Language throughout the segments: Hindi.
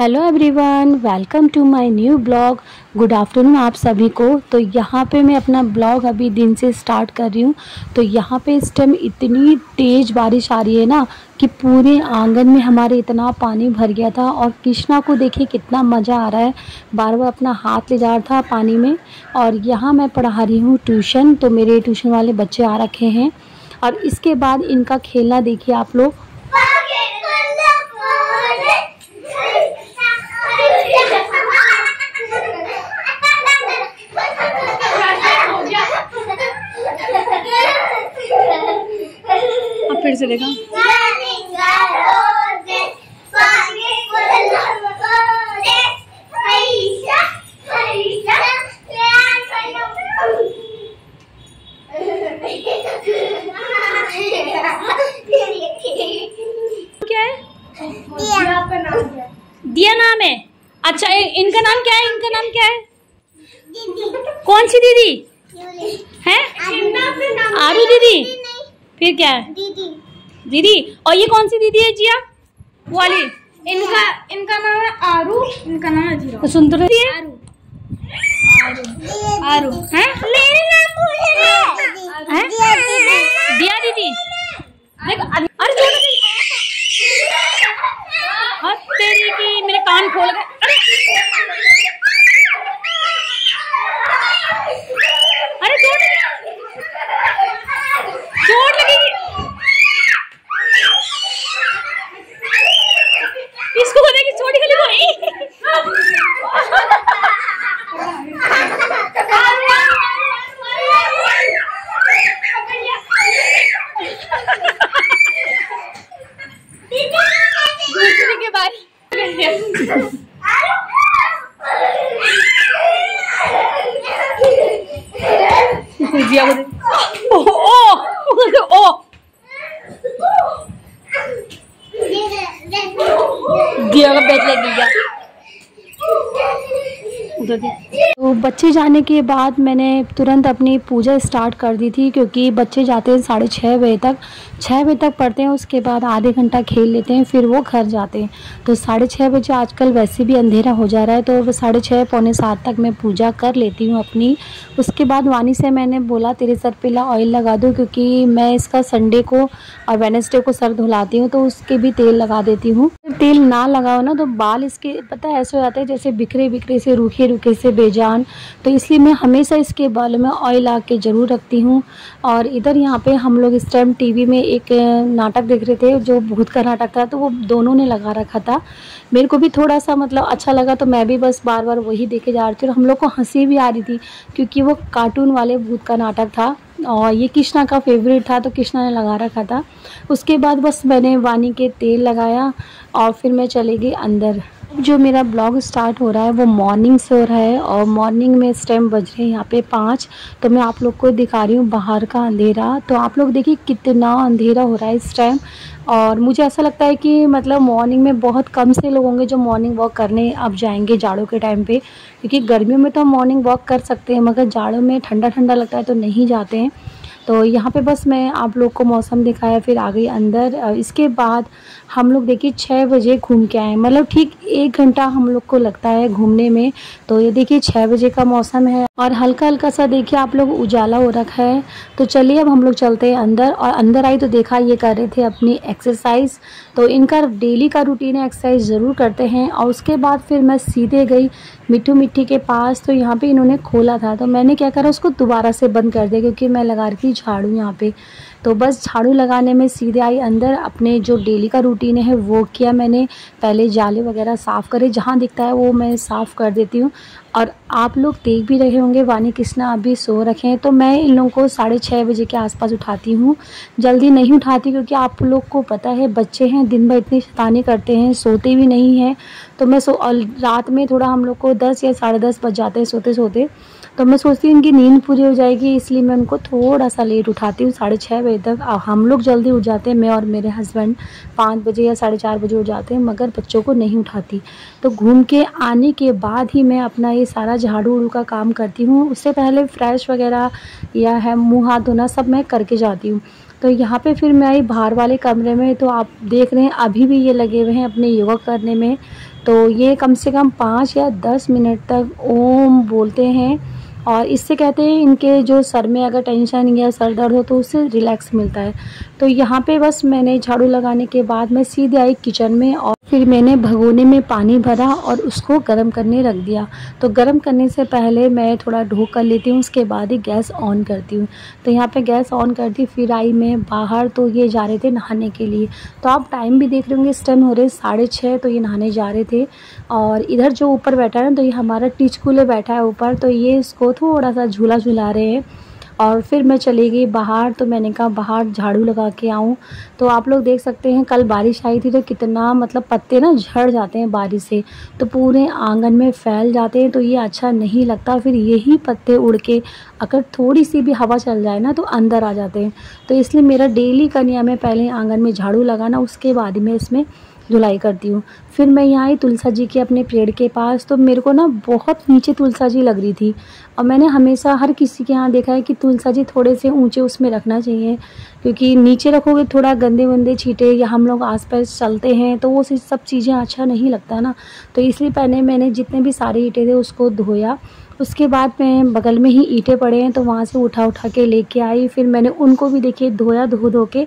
Hello everyone, welcome to my new blog. Good afternoon आप सभी को। तो यहाँ पे मैं अपना ब्लॉग अभी दिन से स्टार्ट कर रही हूँ। तो यहाँ पे इस टाइम इतनी तेज़ बारिश आ रही है ना कि पूरे आंगन में हमारे इतना पानी भर गया था। और कृष्णा को देखिए कितना मज़ा आ रहा है, बार बार अपना हाथ ले जा रहा था पानी में। और यहाँ मैं पढ़ा रही हूँ ट्यूशन, तो मेरे ट्यूशन वाले बच्चे आ रखे हैं। और इसके बाद इनका खेलना देखिए आप लोग। फिर से देखा क्या है? दिया नाम है। अच्छा, इनका नाम क्या है? इनका नाम क्या है? दीदी। कौन सी दीदी है? आरू दीदी। फिर क्या है? दीदी। दीदी। और ये कौन सी दीदी है जिया? वो वाली। इनका नाम है आरू। इनका नाम है जीरो। तो सुन तो रही है? आरू हैं? मेरे नाम पूछे हैं? दिया दीदी। अरे जोर से। तेरी की मेरे कान खोल गए। अरे चोट लगेगी। इसको बोले कि छोटी गली को दूसरे के बाद जिया बोले ओ दिया का बैच लग गया। तो बच्चे जाने के बाद मैंने तुरंत अपनी पूजा स्टार्ट कर दी थी, क्योंकि बच्चे जाते हैं 6:30 बजे तक। 6 बजे तक पढ़ते हैं, उसके बाद आधे घंटा खेल लेते हैं, फिर वो घर जाते हैं। तो 6:30 बजे आजकल वैसे भी अंधेरा हो जा रहा है, तो 6:30 पौने 7 तक मैं पूजा कर लेती हूँ अपनी। उसके बाद वानी से मैंने बोला तेरे सर पे ऑयल लगा दूँ, क्योंकि मैं इसका संडे को और वेडनेसडे को सर धुलाती हूँ, तो उसके भी तेल लगा देती हूँ। तेल ना लगाओ ना तो बाल इसके पता है ऐसे हो जाते हैं जैसे बिखरे बिखरे से, रूखे रूखे से बेजान। तो इसलिए मैं हमेशा इसके बालों में ऑयल ला के ज़रूर रखती हूँ। और इधर यहाँ पे हम लोग इस टाइम टीवी में एक नाटक देख रहे थे, जो भूत का नाटक था, तो वो दोनों ने लगा रखा था। मेरे को भी थोड़ा सा मतलब अच्छा लगा, तो मैं भी बस बार बार वही देखे जा रही थी। और हम लोग को हंसी भी आ रही थी, क्योंकि वो कार्टून वाले भूत का नाटक था और ये कृष्णा का फेवरेट था, तो कृष्णा ने लगा रखा था। उसके बाद बस मैंने वानी के तेल लगाया और फिर मैं चली गई अंदर। जो मेरा ब्लॉग स्टार्ट हो रहा है वो मॉर्निंग से हो रहा है, और मॉर्निंग में इस टाइम बज रहे हैं यहाँ पे 5। तो मैं आप लोग को दिखा रही हूँ बाहर का अंधेरा। तो आप लोग देखिए कितना अंधेरा हो रहा है इस टाइम। और मुझे ऐसा लगता है कि मतलब मॉर्निंग में बहुत कम से लोग होंगे जो मॉर्निंग वॉक करने अब जाएंगे जाड़ों के टाइम पे, क्योंकि गर्मियों में तो हम मॉर्निंग वॉक कर सकते हैं, मगर जाड़ों में ठंडा ठंडा लगता है तो नहीं जाते हैं। तो यहाँ पे बस मैं आप लोग को मौसम दिखाया, फिर आ गई अंदर। इसके बाद हम लोग देखिए 6 बजे घूम के आए, मतलब ठीक 1 घंटा हम लोग को लगता है घूमने में। तो ये देखिए 6 बजे का मौसम है और हल्का हल्का सा देखिए आप लोग उजाला हो रखा है। तो चलिए अब हम लोग चलते हैं अंदर। और अंदर आई तो देखा ये कर रहे थे अपनी एक्सरसाइज। तो इनका डेली का रूटीन है, एक्सरसाइज ज़रूर करते हैं। और उसके बाद फिर मैं सीधे गई मिट्टू मिट्टी के पास। तो यहाँ पे इन्होंने खोला था, तो मैंने क्या करा उसको दोबारा से बंद कर दिया, क्योंकि मैं लगा रही थी झाड़ू यहाँ पे। तो बस झाड़ू लगाने में सीधे आई अंदर। अपने जो डेली का रूटीन है वो किया मैंने। पहले जाले वगैरह साफ़ करे, जहाँ दिखता है वो मैं साफ़ कर देती हूँ। और आप लोग देख भी रहे होंगे वानी कृष्णा अभी सो रखे हैं, तो मैं इन लोगों को 6:30 बजे के आसपास उठाती हूँ। जल्दी नहीं उठाती, क्योंकि आप लोग को पता है बच्चे हैं, दिन भर इतनी शैतानी करते हैं, सोते भी नहीं हैं। तो मैं और रात में थोड़ा हम लोग को 10 या 10:30 बज जाते हैं सोते सोते। तो मैं सोचती हूँ इनकी नींद पूरी हो जाएगी, इसलिए मैं उनको थोड़ा सा लेट उठाती हूँ, 6:30 बजे तक। हम लोग जल्दी उठ जाते हैं, मैं और मेरे हस्बैंड 5 बजे या 4:30 बजे उठ जाते हैं, मगर बच्चों को नहीं उठाती। तो घूम के आने के बाद ही मैं अपना ये ये सारा झाड़ू उड़ू का काम करती हूँ। उससे पहले फ्रेश वगैरह या है मुँह हाथ धोना सब मैं करके जाती हूँ। तो यहाँ पे फिर मैं आई बाहर वाले कमरे में, तो आप देख रहे हैं अभी भी ये लगे हुए हैं अपने योगा करने में। तो ये कम से कम 5 या 10 मिनट तक ओम बोलते हैं, और इससे कहते हैं इनके जो सर में अगर टेंशन या सर दर्द हो तो उससे रिलैक्स मिलता है। तो यहाँ पे बस मैंने झाड़ू लगाने के बाद मैं सीधे आई किचन में, और फिर मैंने भगोने में पानी भरा और उसको गर्म करने रख दिया। तो गर्म करने से पहले मैं थोड़ा ढो कर लेती हूँ, उसके बाद ही गैस ऑन करती हूँ। तो यहाँ पे गैस ऑन कर दी, फिर आई मैं बाहर। तो ये जा रहे थे नहाने के लिए। तो आप टाइम भी देख रहे होंगे, इस टाइम हो रहे 6:30, तो ये नहाने जा रहे थे। और इधर जो ऊपर बैठा है ना, तो ये हमारा टिचकुले बैठा है ऊपर, तो ये इसको थोड़ा सा झूला झुला रहे हैं। और फिर मैं चली गई बाहर। तो मैंने कहा बाहर झाड़ू लगा के आऊँ। तो आप लोग देख सकते हैं कल बारिश आई थी, तो कितना मतलब पत्ते ना झड़ जाते हैं बारिश से, तो पूरे आंगन में फैल जाते हैं। तो ये अच्छा नहीं लगता। फिर यही पत्ते उड़ के अगर थोड़ी सी भी हवा चल जाए ना तो अंदर आ जाते हैं। तो इसलिए मेरा डेली का नियम है पहले आंगन में झाड़ू लगाना, उसके बाद ही मैं इसमें धुलाई करती हूँ। फिर मैं यहाँ आई तुलसा जी के अपने पेड़ के पास। तो मेरे को ना बहुत नीचे तुलसा जी लग रही थी, और मैंने हमेशा हर किसी के यहाँ देखा है कि तुलसा जी थोड़े से ऊंचे उसमें रखना चाहिए, क्योंकि नीचे रखोगे थोड़ा गंदे वंदे छींटे या हम लोग आसपास चलते हैं तो वो सब चीज़ें अच्छा नहीं लगता ना। तो इसलिए पहले मैंने जितने भी सारे ईंटें थे उसको धोया। उसके बाद मैं बगल में ही ईंटें पड़े हैं तो वहाँ से उठा उठा के लेके आई। फिर मैंने उनको भी देखिए धोया, धो धो के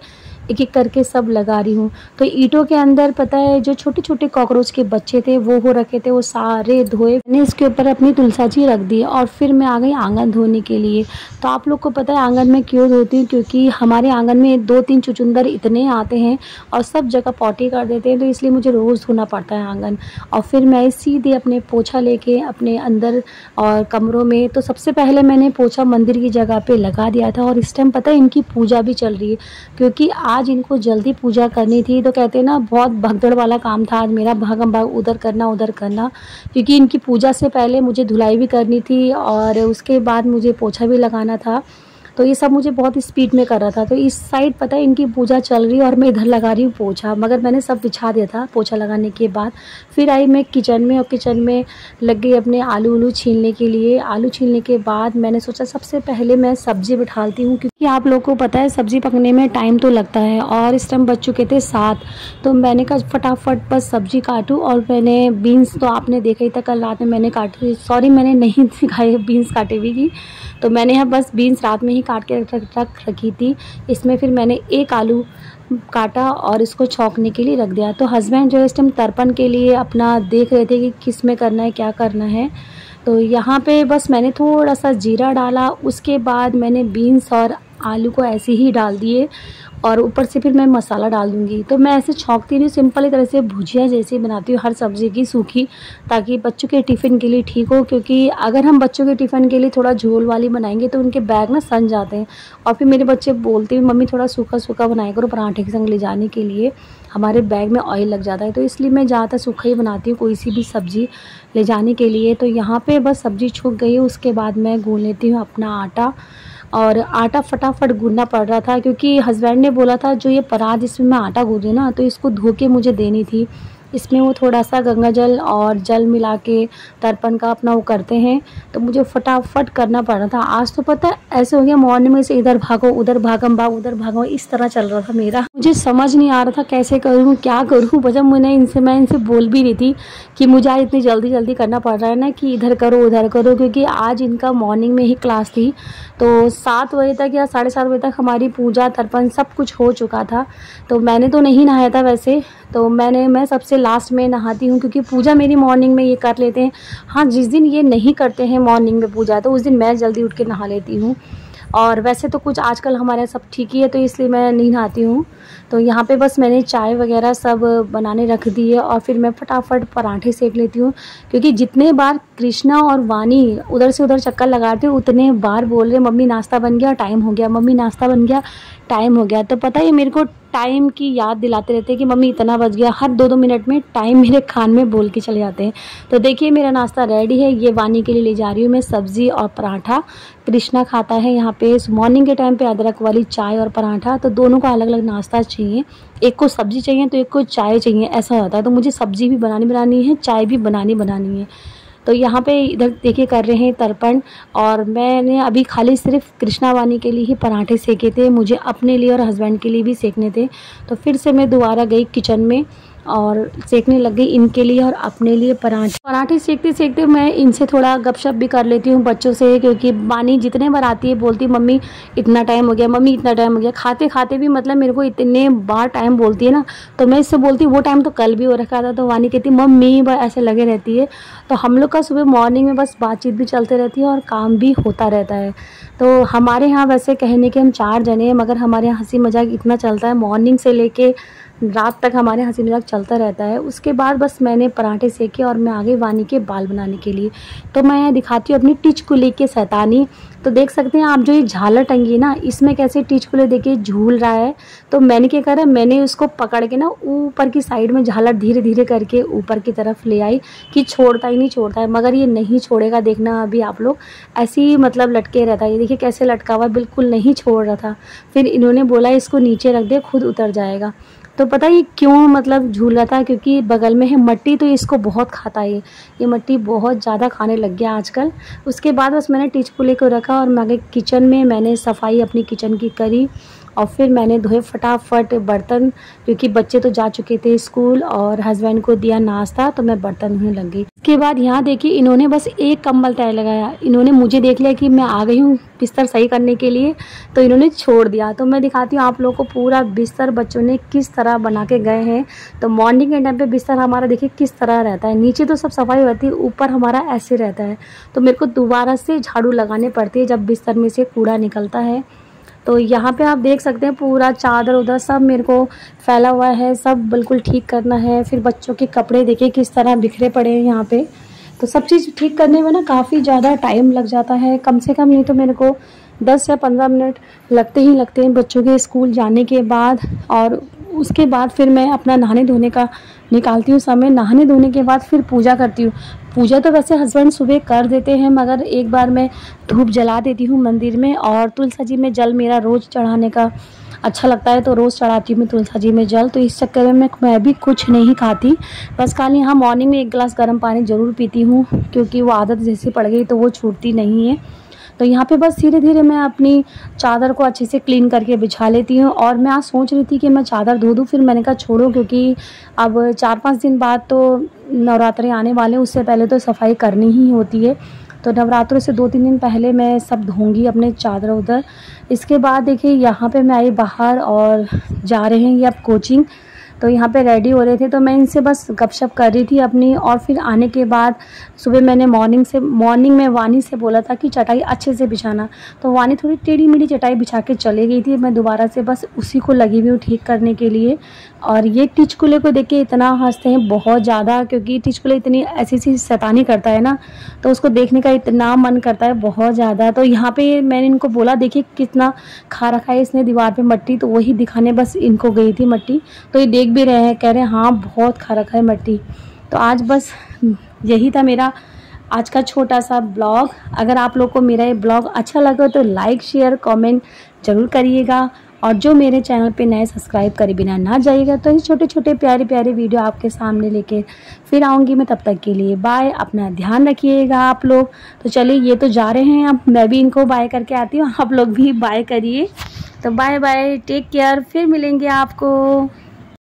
एक एक करके सब लगा रही हूँ। तो ईंटों के अंदर पता है जो छोटे छोटे कॉकरोच के बच्चे थे वो हो रखे थे, वो सारे धोए। मैंने इसके ऊपर अपनी तुलसा जी रख दी और फिर मैं आ गई आंगन धोने के लिए। तो आप लोग को पता है आंगन में क्यों धोती हूँ, क्योंकि हमारे आंगन में 2-3 चुचुंदर इतने आते हैं और सब जगह पॉटी कर देते हैं, तो इसलिए मुझे रोज़ धोना पड़ता है आंगन। और फिर मैं सीधे अपने पोछा लेके अपने अंदर और कमरों में, तो सबसे पहले मैंने पोछा मंदिर की जगह पे लगा दिया था। और इस टाइम पता है इनकी पूजा भी चल रही है, क्योंकि आज इनको जल्दी पूजा करनी थी। तो कहते हैं ना बहुत भगदड़ वाला काम था आज मेरा, भागम भाग उधर करना, क्योंकि इनकी पूजा से पहले मुझे धुलाई भी करनी थी और उसके बाद मुझे पोछा भी लगाना था। तो ये सब मुझे बहुत स्पीड में कर रहा था। तो इस साइड पता है इनकी पूजा चल रही है और मैं इधर लगा रही हूँ पोछा, मगर मैंने सब बिछा दिया था पोछा लगाने के बाद। फिर आई मैं किचन में, और किचन में लग गई अपने आलू उलू छीलने के लिए। आलू छीलने के बाद मैंने सोचा सबसे पहले मैं सब्ज़ी बिठाती हूँ, क्योंकि आप लोगों को पता है सब्ज़ी पकने में टाइम तो लगता है। और इस टाइम बज चुके थे 7, तो मैंने कहा फटाफट बस सब्ज़ी काटूँ। और मैंने बीन्स तो आपने देखा ही था, कल रात में मैंने काटी, सॉरी मैंने नहीं दिखाई बीन्स काटी हुई की, तो मैंने यहाँ बस बीन्स रात में ही काट के रख रखी थी। इसमें फिर मैंने एक आलू काटा और इसको छौंकने के लिए रख दिया। तो हस्बैंड जो है इस टाइम तर्पण के लिए अपना देख रहे थे कि किस में करना है, क्या करना है। तो यहाँ पे बस मैंने थोड़ा सा जीरा डाला, उसके बाद मैंने बीन्स और आलू को ऐसे ही डाल दिए और ऊपर से फिर मैं मसाला डाल दूँगी। तो मैं ऐसे छौंकती नहीं, सिंपल ही तरह से भुजिया जैसे बनाती हूँ हर सब्ज़ी की सूखी, ताकि बच्चों के टिफ़िन के लिए ठीक हो। क्योंकि अगर हम बच्चों के टिफ़िन के लिए थोड़ा झोल वाली बनाएंगे तो उनके बैग ना सन जाते हैं, और फिर मेरे बच्चे बोलते हैं मम्मी थोड़ा सूखा सूखा बनाया करो पराठे के संग ले जाने के लिए, हमारे बैग में ऑयल लग जाता है। तो इसलिए मैं ज़्यादातर सूखा ही बनाती हूँ कोई सी भी सब्ज़ी ले जाने के लिए। तो यहाँ पर बस सब्ज़ी छूक गई, उसके बाद मैं गूँध लेती हूँ अपना आटा। और आटा फटाफट गूँधना पड़ रहा था, क्योंकि हस्बैंड ने बोला था जो ये परात जिसमें मैं आटा गूँधे ना, तो इसको धो के मुझे देनी थी। इसमें वो थोड़ा सा गंगा जल और जल मिला के तर्पण का अपना वो करते हैं, तो मुझे फटाफट करना पड़ रहा था। आज तो पता है ऐसे हो गया मॉर्निंग में से इधर भागो उधर भागम भाग उधर भागो, इस तरह चल रहा था मेरा। मुझे समझ नहीं आ रहा था कैसे करूँ क्या करूँ। वजह मैं इनसे बोल भी रही थी कि मुझे आज इतनी जल्दी करना पड़ रहा है ना कि इधर करो उधर करो, क्योंकि आज इनका मॉर्निंग में ही क्लास थी। तो 7 बजे तक या 7:30 बजे तक हमारी पूजा तर्पण सब कुछ हो चुका था। तो मैंने तो नहीं नहाया था वैसे, तो मैं सबसे लास्ट में नहाती हूँ, क्योंकि पूजा मेरी मॉर्निंग में ये कर लेते हैं। हाँ, जिस दिन ये नहीं करते हैं मॉर्निंग में पूजा, तो उस दिन मैं जल्दी उठ के नहा लेती हूँ। और वैसे तो कुछ आजकल हमारे सब ठीक ही है, तो इसलिए मैं नहीं नहाती हूँ। तो यहाँ पे बस मैंने चाय वगैरह सब बनाने रख दी है, और फिर मैं फटाफट पराठे सेक लेती हूँ, क्योंकि जितने बार कृष्णा और वानी उधर से उधर चक्कर लगाते हैं उतने बार बोल रहे मम्मी नाश्ता बन गया टाइम हो गया, मम्मी नाश्ता बन गया टाइम हो गया। तो पता है मेरे को टाइम की याद दिलाते रहते हैं कि मम्मी इतना बज गया, हर 2-2 मिनट में टाइम मेरे कान में बोल के चले जाते हैं। तो देखिए मेरा नाश्ता रेडी है, ये वानी के लिए ले जा रही हूँ मैं सब्ज़ी और पराठा। कृष्णा खाता है यहाँ पे मॉर्निंग के टाइम पे अदरक वाली चाय और पराठा, तो दोनों का अलग अलग नाश्ता चाहिए, एक को सब्ज़ी चाहिए तो एक को चाय चाहिए, ऐसा होता है। तो मुझे सब्ज़ी भी बनानी है, चाय भी बनानी है। तो यहाँ पे इधर देखिए कर रहे हैं तर्पण, और मैंने अभी खाली सिर्फ कृष्णा वानी के लिए ही पराठे सेके थे, मुझे अपने लिए और हस्बैंड के लिए भी सेकने थे। तो फिर से मैं दोबारा गई किचन में और सेकने लग गई इनके लिए और अपने लिए पराठे सेकते सेकते मैं इनसे थोड़ा गपशप भी कर लेती हूँ बच्चों से, क्योंकि वानी जितने बार आती है बोलती मम्मी इतना टाइम हो गया, मम्मी इतना टाइम हो गया। खाते खाते भी मतलब मेरे को इतने बार टाइम बोलती है ना, तो मैं इससे बोलती वो टाइम तो कल भी हो रखा था, तो वानी कहती मम्मी बस ऐसे लगे रहती है। तो हम लोग का सुबह मॉर्निंग में बस बातचीत भी चलते रहती है और काम भी होता रहता है। तो हमारे यहाँ वैसे कहने के हम 4 जने हैं, मगर हमारे यहाँ हंसी मजाक इतना चलता है, मॉर्निंग से लेके रात तक हमारे हंसी मजाक चलता रहता है। उसके बाद बस मैंने पराठे सेके और मैं आ गई वानी के बाल बनाने के लिए। तो मैं दिखाती हूँ अपनी टिचकुले के शैतानी। तो देख सकते हैं आप जो ये झालर टंगी है ना, इसमें कैसे टिचकुले देखिए झूल रहा है। तो मैंने क्या करा, मैंने उसको पकड़ के ना ऊपर की साइड में झालर धीरे धीरे करके ऊपर की तरफ ले आई कि छोड़ता ही नहीं छोड़ता है, मगर ये नहीं छोड़ेगा। देखना अभी आप लोग, ऐसे ही मतलब लटके रहता है। ये देखिए कैसे लटका हुआ, बिल्कुल नहीं छोड़ रहा था। फिर इन्होंने बोला इसको नीचे रख दे, खुद उतर जाएगा। तो पता है क्यों मतलब झूला था, क्योंकि बगल में है मट्टी, तो इसको बहुत खाता है, ये मट्टी बहुत ज़्यादा खाने लग गया आजकल। उसके बाद बस मैंने टिचकुले को रखा और मैं आगे किचन में मैंने सफाई अपनी किचन की करी, और फिर मैंने धोए फटाफट बर्तन, क्योंकि बच्चे तो जा चुके थे स्कूल और हस्बैंड को दिया नाश्ता, तो मैं बर्तन धोने लग गई। उसके बाद यहाँ देखिए इन्होंने बस एक कंबल तय लगाया, इन्होंने मुझे देख लिया कि मैं आ गई हूँ बिस्तर सही करने के लिए, तो इन्होंने छोड़ दिया। तो मैं दिखाती हूँ आप लोगों को पूरा बिस्तर बच्चों ने किस तरह बना के गए हैं। तो मॉर्निंग के टाइम पे बिस्तर हमारा देखिए किस तरह रहता है, नीचे तो सब सफाई रहती है, ऊपर हमारा ऐसे रहता है। तो मेरे को दोबारा से झाड़ू लगाने पड़ती है जब बिस्तर में से कूड़ा निकलता है। तो यहाँ पे आप देख सकते हैं पूरा चादर उधर सब मेरे को फैला हुआ है, सब बिल्कुल ठीक करना है। फिर बच्चों के कपड़े देखिए किस तरह बिखरे पड़े हैं यहाँ पे। तो सब चीज़ ठीक करने में ना काफ़ी ज़्यादा टाइम लग जाता है, कम से कम नहीं तो मेरे को 10 या 15 मिनट लगते ही लगते हैं बच्चों के स्कूल जाने के बाद। और उसके बाद फिर मैं अपना नहाने धोने का निकालती हूँ समय। नहाने धोने के बाद फिर पूजा करती हूँ। पूजा तो वैसे हस्बैंड सुबह कर देते हैं, मगर एक बार मैं धूप जला देती हूँ मंदिर में, और तुलसी जी में जल मेरा रोज़ चढ़ाने का अच्छा लगता है, तो रोज़ चढ़ाती हूँ मैं तुलसी जी में जल। तो इस चक्कर में मैं भी कुछ नहीं खाती, बस खाली हाँ मॉर्निंग में 1 गिलास गर्म पानी ज़रूर पीती हूँ, क्योंकि वो आदत जैसी पड़ गई तो वो छूटती नहीं है। तो यहाँ पे बस धीरे धीरे मैं अपनी चादर को अच्छे से क्लीन करके बिछा लेती हूँ। और मैं आज सोच रही थी कि मैं चादर धो दूँ, फिर मैंने कहा छोड़ो, क्योंकि अब 4-5 दिन बाद तो नवरात्रे आने वाले, उससे पहले तो सफाई करनी ही होती है। तो नवरात्रों से 2-3 दिन पहले मैं सब धोंगी अपने चादर उधर। इसके बाद देखिए यहाँ पे मैं आई बाहर और जा रहे हैं ये अब कोचिंग। तो यहाँ पे रेडी हो रहे थे, तो मैं इनसे बस गपशप कर रही थी अपनी। और फिर आने के बाद सुबह मैंने मॉर्निंग में वानी से बोला था कि चटाई अच्छे से बिछाना, तो वानी थोड़ी टेढ़ी मेढ़ी चटाई बिछा के चले गई थी। मैं दोबारा से बस उसी को लगी हुई हूँ ठीक करने के लिए। और ये टिचकुले को देख के इतना हंसते हैं बहुत ज़्यादा, क्योंकि टिचकुले इतनी ऐसी सी शैतानी करता है ना, तो उसको देखने का इतना मन करता है बहुत ज़्यादा। तो यहाँ पे मैंने इनको बोला देखिए कितना खा रखा है इसने दीवार पे मट्टी, तो वही दिखाने बस इनको गई थी मट्टी। तो ये देख भी रहे हैं, कह रहे हैं हाँ बहुत खा रखा है मट्टी। तो आज बस यही था मेरा आज का छोटा सा ब्लॉग। अगर आप लोग को मेरा ये ब्लॉग अच्छा लगा तो लाइक शेयर कमेंट ज़रूर करिएगा, और जो मेरे चैनल पे नए सब्सक्राइब करे बिना ना जाइएगा। तो ये छोटे छोटे प्यारे प्यारे वीडियो आपके सामने लेके फिर आऊँगी मैं। तब तक के लिए बाय, अपना ध्यान रखिएगा आप लोग। तो चलिए ये तो जा रहे हैं, अब मैं भी इनको बाय करके आती हूँ, आप लोग भी बाय करिए। तो बाय बाय, टेक केयर, फिर मिलेंगे आपको।